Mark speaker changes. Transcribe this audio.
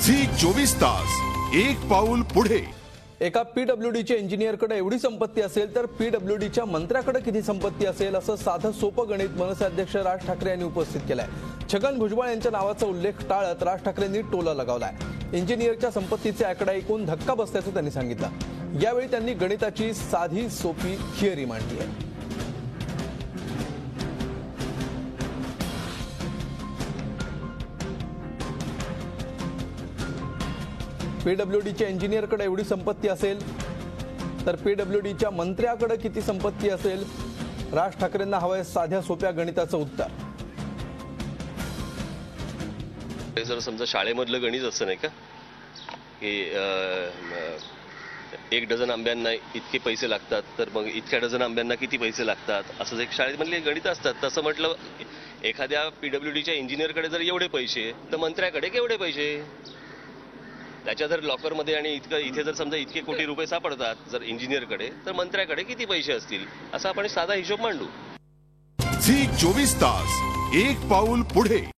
Speaker 1: Zee 24 तास एक पाऊल पुढे।
Speaker 2: एका पीडब्ल्यूडीच्या इंजिनियरकडे एवढी संपत्ती असेल तर पीडब्ल्यूडीच्या मंत्र्याकडे किती संपत्ती असेल असं साधं सोपं गणित मनसे अध्यक्ष राज ठाकरे यांनी उपस्थित केलंय। छगन भुजबळ यांच्या नावाचा उल्लेख टाळत राज ठाकरेंनी टोला लगावलाय। इंजिनियरच्या संपत्तीचे आकडे ऐकून धक्का बसल्याचं त्यांनी सांगितलं। यावेळी त्यांनी गणिताची साधी सोपी थिअरी मांडली आहे। पीडब्ल्यूडीच्या इंजिनियरकडे एवढी संपत्ती असेल तर पीडब्ल्यूडीच्या मंत्र्याकडे किती संपत्ती असेल? राज ठाकरेंना हवंय साध्या सोप्या गणिताचं उत्तर।
Speaker 3: जर समजा शाळेमधलं गणित असं नाही का की एक डझन आंब्यांना इतके पैसे लागतात तर मग इतक्या डझन आंब्यांना किती पैसे लागतात असं एक शाळेमधले गणित असतात। तसं म्हटलं एखाद्या पीडब्ल्यूडीच्या इंजिनियरकडे जर एवढे पैसे तर मंत्र्याकडे केवढे पैसे, त्याच्या जर लॉकरमध्ये आणि इथे जर समजा इतके कोटी रुपये सापडतात जर इंजिनियरकडे तर मंत्र्याकडे किती पैसे असतील असा आपण साधा हिशोब मांडू।
Speaker 1: झी 24 तास एक पाऊल पुढे।